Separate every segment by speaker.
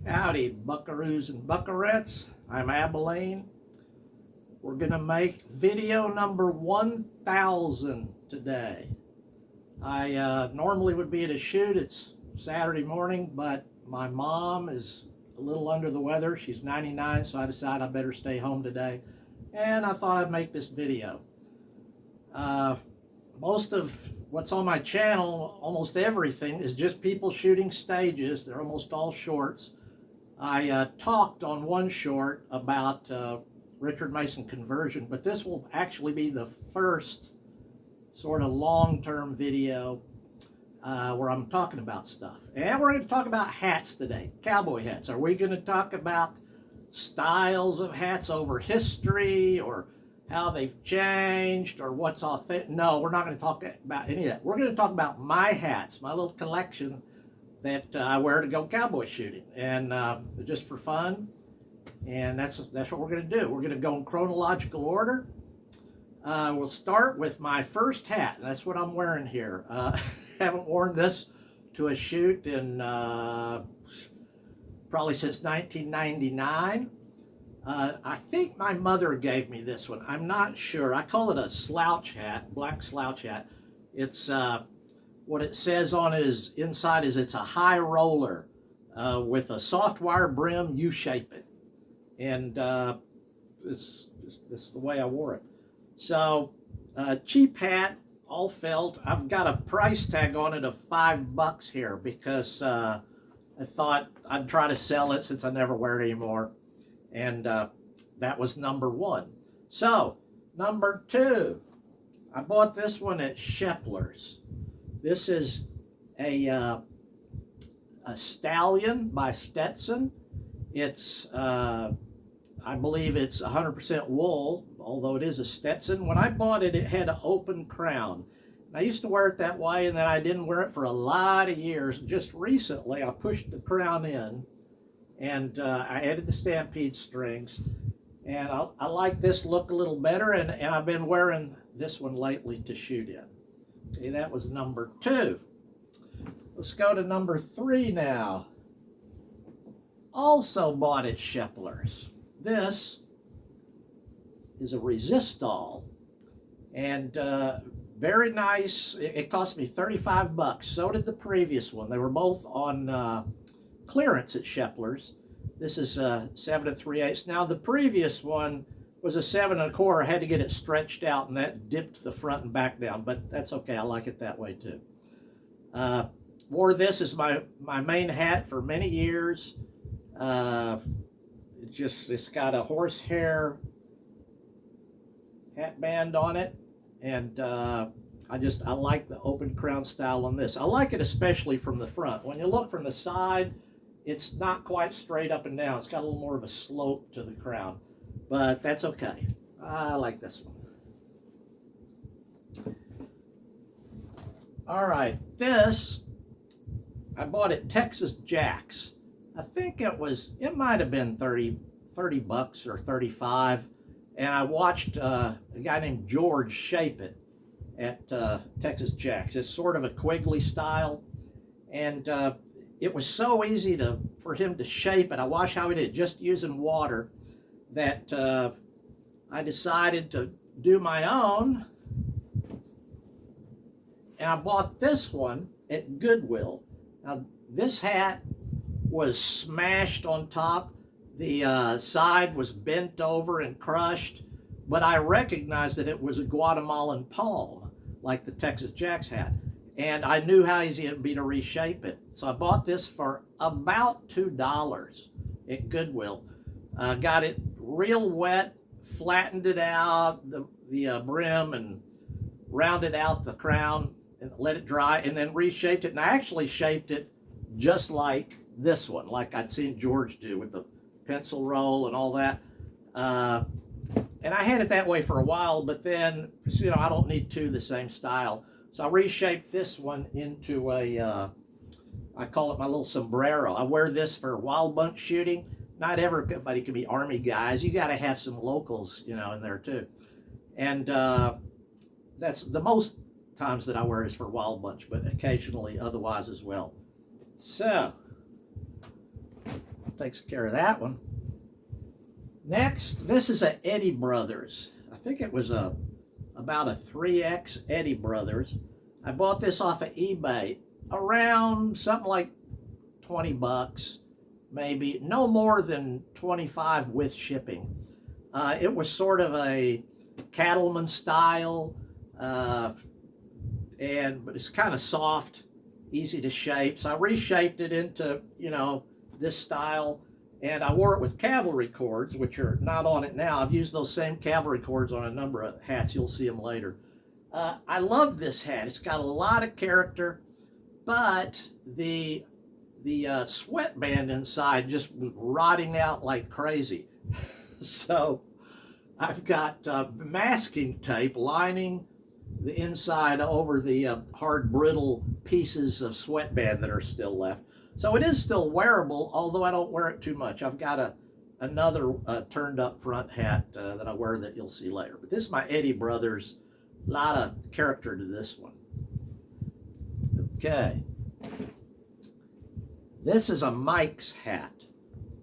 Speaker 1: Howdy, buckaroos and buckarettes. I'm Abilene. We're going to make video number 1000 today. I normally would be at a shoot. It's Saturday morning, but my mom is a little under the weather. She's 99, so I decided I better stay home today. And I thought I'd make this video. Most of what's on my channel, almost everything, is just people shooting stages. They're almost all shorts. I talked on one short about Richard Mason conversion, but this will actually be the first sort of long-term video where I'm talking about stuff. And we're going to talk about hats today, cowboy hats. Are we going to talk about styles of hats over history, or how they've changed, or what's authentic? No, we're not going to talk about any of that. We're going to talk about my hats, my little collection that I wear to go cowboy shooting, and just for fun. And that's what we're going to do. We're going to go in chronological order. We'll start with my first hat. That's what I'm wearing here. Haven't worn this to a shoot in probably since 1999. I think my mother gave me this one. I'm not sure. I call it a slouch hat, black slouch hat. It's what it says on it is inside is it's a high roller with a soft wire brim. You shape it, and this is the way I wore it. So cheap hat, all felt. I've got a price tag on it of $5 here because I thought I'd try to sell it since I never wear it anymore, and that was number one. So number two, I bought this one at Shepler's. This is a Stallion by Stetson. It's, I believe it's 100% wool, although it is a Stetson. When I bought it, it had an open crown. I used to wear it that way, and then I didn't wear it for a lot of years. Just recently, I pushed the crown in, and I added the stampede strings, and I like this look a little better, and I've been wearing this one lately to shoot in. Okay, that was number two. Let's go to number three now. Also bought at Shepler's. This is a Resistol, and very nice. It cost me $35. So did the previous one. They were both on clearance at Shepler's. This is 7 3/8. Now the previous one was a 7 1/4. I had to get it stretched out, and that dipped the front and back down, but that's okay. I like it that way too. Wore this as my main hat for many years. It's got a horsehair hat band on it, and I like the open crown style on this. I like it especially from the front. When you look from the side, it's not quite straight up and down. It's got a little more of a slope to the crown, but that's okay. I like this one. All right, this I bought at Texas Jack's. I think it might have been $30 or 35, and I watched a guy named George shape it at Texas Jack's. It's sort of a Quigley style, and it was so easy for him to shape it. I watched how he did, just using water, that I decided to do my own, and I bought this one at Goodwill. Now this hat was smashed on top. The side was bent over and crushed, but I recognized that it was a Guatemalan palm, like the Texas Jack's hat, and I knew how easy it would be to reshape it. So I bought this for about $2 at Goodwill. Got it real wet, flattened it out, the brim, and rounded out the crown and let it dry, and then reshaped it. And I actually shaped it just like this one, like I'd seen George do with the pencil roll and all that. And I had it that way for a while, but then, I don't need two the same style. So I reshaped this one into I call it my little sombrero. I wear this for wild bunch shooting. Not everybody can be Army guys. You got to have some locals, in there too. And that's the most times that I wear is for wild bunch, but occasionally otherwise as well. So takes care of that one. Next, this is a Eddie Brothers. I think it was about a 3X Eddie Brothers. I bought this off of eBay around something like 20 bucks, maybe no more than 25 with shipping. It was sort of a cattleman style, but it's kind of soft, easy to shape. So I reshaped it into, this style, and I wore it with cavalry cords, which are not on it now. I've used those same cavalry cords on a number of hats. You'll see them later. I love this hat. It's got a lot of character, but the sweatband inside just was rotting out like crazy. So I've got masking tape lining the inside over the hard, brittle pieces of sweatband that are still left. So it is still wearable, although I don't wear it too much. I've got another turned up front hat that I wear that you'll see later. But this is my Eddie Brothers. A lot of character to this one. Okay. This is a Mike's hat.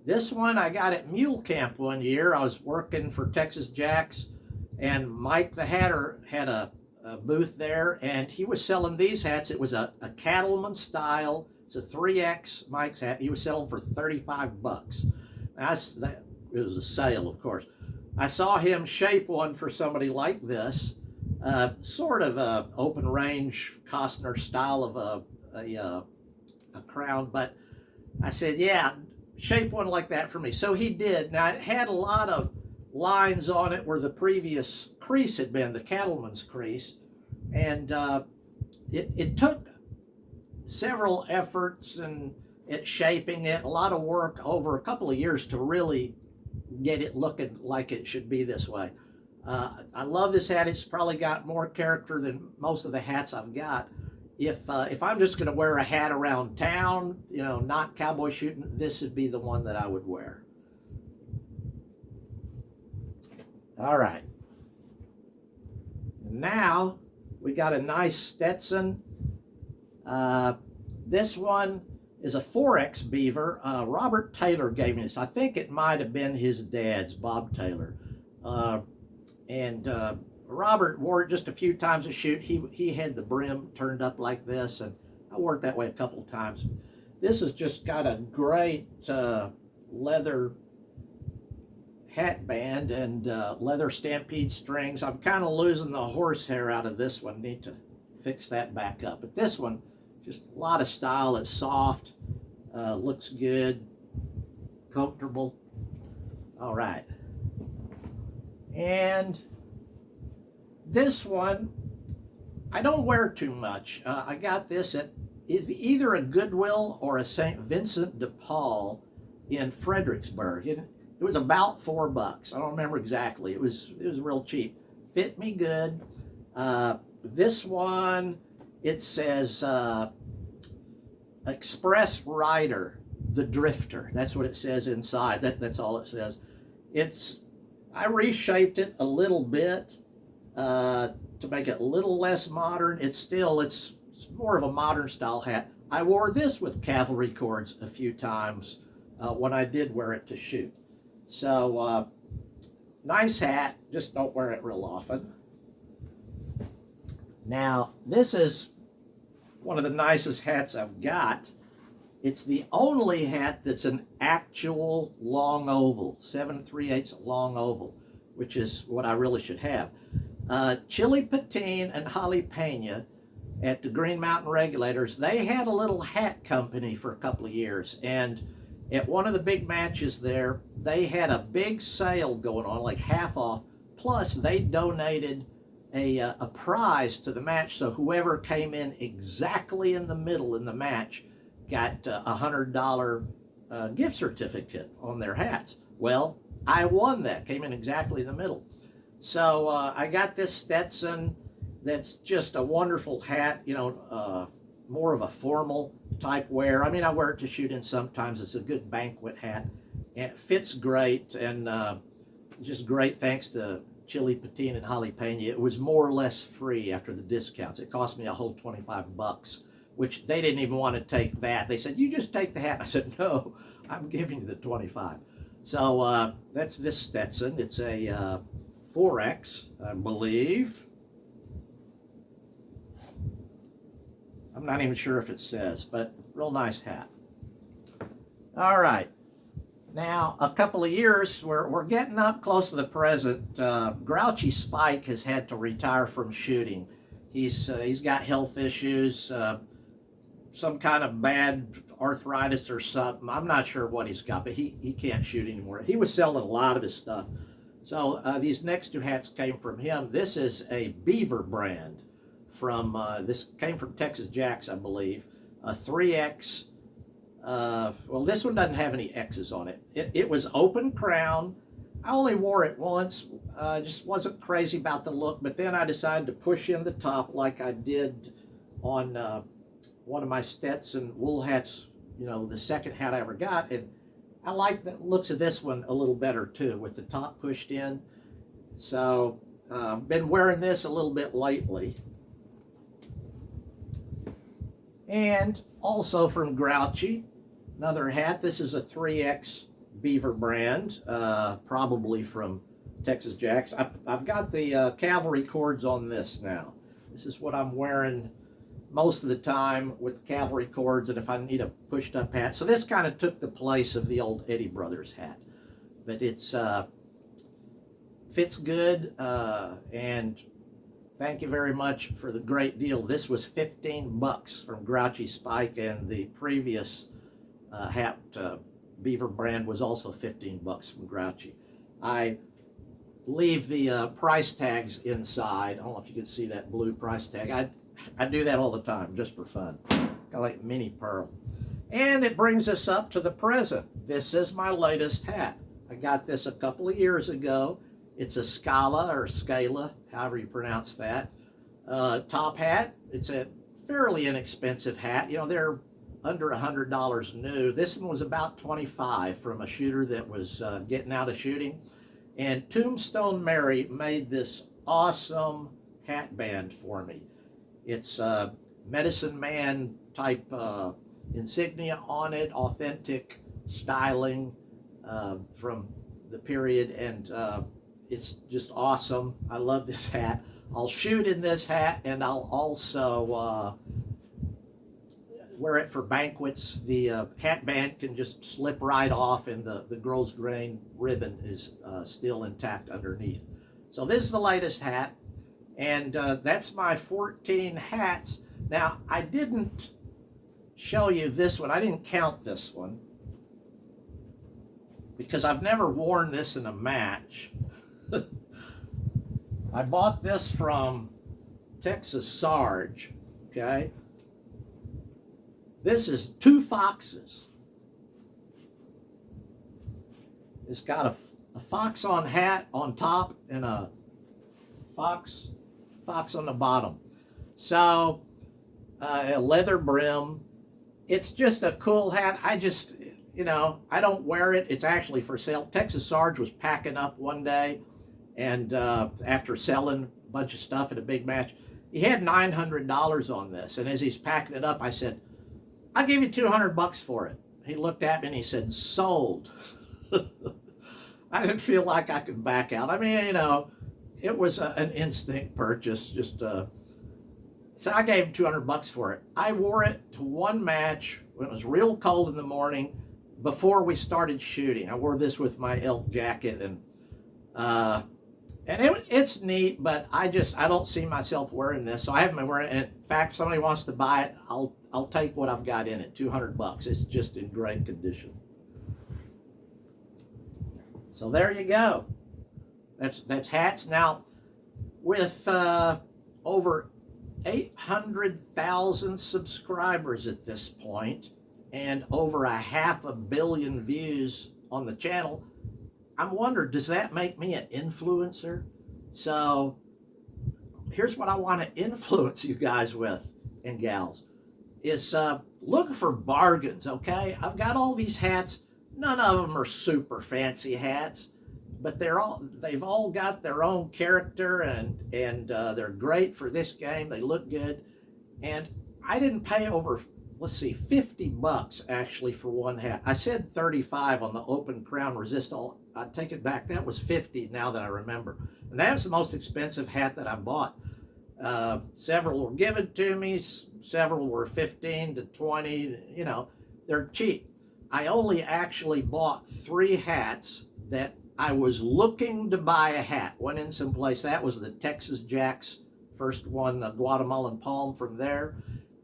Speaker 1: This one I got at Mule Camp one year. I was working for Texas Jacks, and Mike the Hatter had a booth there, and he was selling these hats. It was a cattleman style. It's a 3X Mike's hat. He was selling for 35 bucks. It was a sale, of course. I saw him shape one for somebody like this, sort of a open range Costner style of a crown, but I said, yeah, shape one like that for me. So he did. Now, it had a lot of lines on it where the previous crease had been, the cattleman's crease, and it took several efforts and at shaping it, a lot of work over a couple of years to really get it looking like it should be this way. I love this hat. It's probably got more character than most of the hats I've got. If I'm just going to wear a hat around town, not cowboy shooting, this would be the one that I would wear. All right. Now we got a nice Stetson. This one is a 4X Beaver. Robert Taylor gave me this. I think it might have been his dad's, Bob Taylor. And Robert wore it just a few times to shoot. He had the brim turned up like this, and I wore it that way a couple of times. This has just got a great leather hat band and leather stampede strings. I'm kind of losing the horsehair out of this one. Need to fix that back up. But this one, just a lot of style. It's soft, looks good, comfortable. All right. And this one, I don't wear too much. I got this at either a Goodwill or a St. Vincent de Paul in Fredericksburg. It was about $4. I don't remember exactly. It was real cheap. Fit me good. This one, it says Express Rider, the Drifter. That's what it says inside. That's all it says. I reshaped it a little bit to make it a little less modern. It's more of a modern style hat. I wore this with cavalry cords a few times when I did wear it to shoot. So nice hat, just don't wear it real often. Now, this is one of the nicest hats I've got. It's the only hat that's an actual long oval, 7 3/8 long oval, which is what I really should have. Chili Patine and Holly Pena at the Green Mountain Regulators, they had a little hat company for a couple of years, and at one of the big matches there, they had a big sale going on, like half off, plus they donated a prize to the match, so whoever came in exactly in the middle in the match got a $100 gift certificate on their hats. Well, I won that, came in exactly in the middle. So I got this Stetson that's just a wonderful hat, more of a formal type wear. I mean, I wear it to shoot in sometimes. It's a good banquet hat. And it fits great, and just great thanks to Chili Patine and Holly Pena. It was more or less free after the discounts. It cost me a whole 25 bucks, which they didn't even want to take that. They said, you just take the hat. I said, no, I'm giving you the 25. So that's this Stetson. It's a 4X, I believe. I'm not even sure if it says, but real nice hat. All right. Now, a couple of years, we're getting up close to the present. Grouchy Spike has had to retire from shooting. He's got health issues, some kind of bad arthritis or something. I'm not sure what he's got, but he can't shoot anymore. He was selling a lot of his stuff. So these next two hats came from him. This is a Beaver brand from, this came from Texas Jacks, I believe. A 3X. Well, this one doesn't have any X's on it. It was open crown. I only wore it once. Just wasn't crazy about the look, but then I decided to push in the top like I did on one of my Stetson wool hats, you know, the second hat I ever got. And I like the looks of this one a little better too, with the top pushed in. So I've been wearing this a little bit lately. And also from Grouchy, another hat. This is a 3X Beaver brand, probably from Texas Jacks. I've got the cavalry cords on this now. This is what I'm wearing most of the time with the cavalry cords, and if I need a pushed up hat. So this kind of took the place of the old Eddie Brothers hat. But it's fits good, and thank you very much for the great deal. This was 15 bucks from Grouchy Spike, and the previous hat Beaver brand was also 15 bucks from Grouchy. I leave the price tags inside. I don't know if you can see that blue price tag. I do that all the time just for fun. Kind of like mini pearl. And it brings us up to the present. This is my latest hat. I got this a couple of years ago. It's a Scala, however you pronounce that. Top hat. It's a fairly inexpensive hat. You know, they're under $100 new. This one was about 25 from a shooter that was getting out of shooting. And Tombstone Mary made this awesome hat band for me. It's medicine man type insignia on it, authentic styling from the period, and it's just awesome. I love this hat. I'll shoot in this hat, and I'll also wear it for banquets. The hat band can just slip right off, and the girl's grain ribbon is still intact underneath. So this is the latest hat, and that's my 14 hats. Now, I didn't show you this one. I didn't count this one because I've never worn this in a match. I bought this from Texas Sarge, okay? This is two foxes. It's got a fox on hat on top and a fox on the bottom. So, a leather brim. It's just a cool hat. I just, you know, I don't wear it. It's actually for sale. Texas Sarge was packing up one day, and after selling a bunch of stuff at a big match, he had $900 on this. And as he's packing it up, I said, I'll give you 200 bucks for it. He looked at me and he said, sold. I didn't feel like I could back out. I mean, you know, it was an instinct purchase. Just so I gave him 200 bucks for it. I wore it to one match when it was real cold in the morning before we started shooting. I wore this with my elk jacket, and it's neat, but I don't see myself wearing this, so I haven't been wearing it. And in fact, if somebody wants to buy it, I'll take what I've got in it, 200 bucks. It's just in great condition. So there you go. That's hats. Now, with over 800,000 subscribers at this point and over 500 million views on the channel, I'm wondering, does that make me an influencer? So here's what I want to influence you guys with, and gals, is look for bargains, okay? I've got all these hats. None of them are super fancy hats, but they've all got their own character, and they're great for this game. They look good, and I didn't pay over let's see, 50 bucks actually for one hat. I said 35 on the open crown resist. I take it back. That was 50 now that I remember. And that was the most expensive hat that I bought. Several were given to me. Several were 15 to 20. You know, they're cheap. I only actually bought 3 hats that I was looking to buy a hat. Went in someplace. That was the Texas Jacks first one, the Guatemalan Palm from there,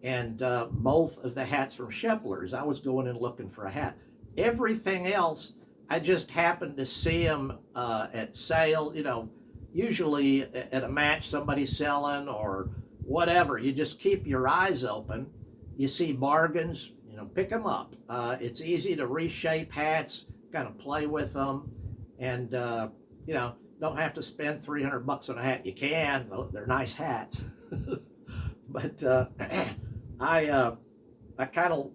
Speaker 1: and both of the hats from Shepler's. I was going in looking for a hat. Everything else, I just happened to see them at sale, you know, usually at a match somebody's selling or whatever. You just keep your eyes open. You see bargains, you know, pick them up. It's easy to reshape hats, kind of play with them, and, you know, don't have to spend 300 bucks on a hat. You can, they're nice hats. But I kind of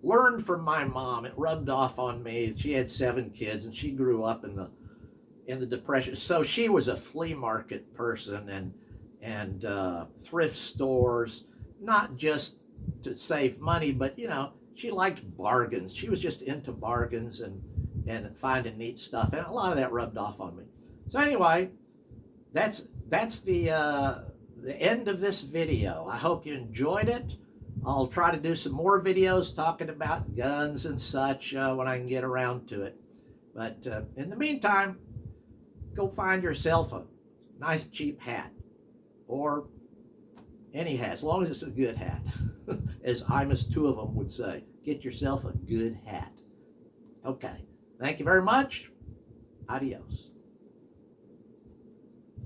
Speaker 1: learned from my mom. It rubbed off on me. She had 7 kids, and she grew up in the Depression. So she was a flea market person and thrift stores, not just to save money, but you know, she liked bargains. She was just into bargains and finding neat stuff, and a lot of that rubbed off on me. So anyway, that's the end of this video. I hope you enjoyed it. I'll try to do some more videos talking about guns and such when I can get around to it. But in the meantime, go find yourself a nice cheap hat, or any hat, as long as it's a good hat. As Imus 2 of them would say, get yourself a good hat. Okay, thank you very much. Adios.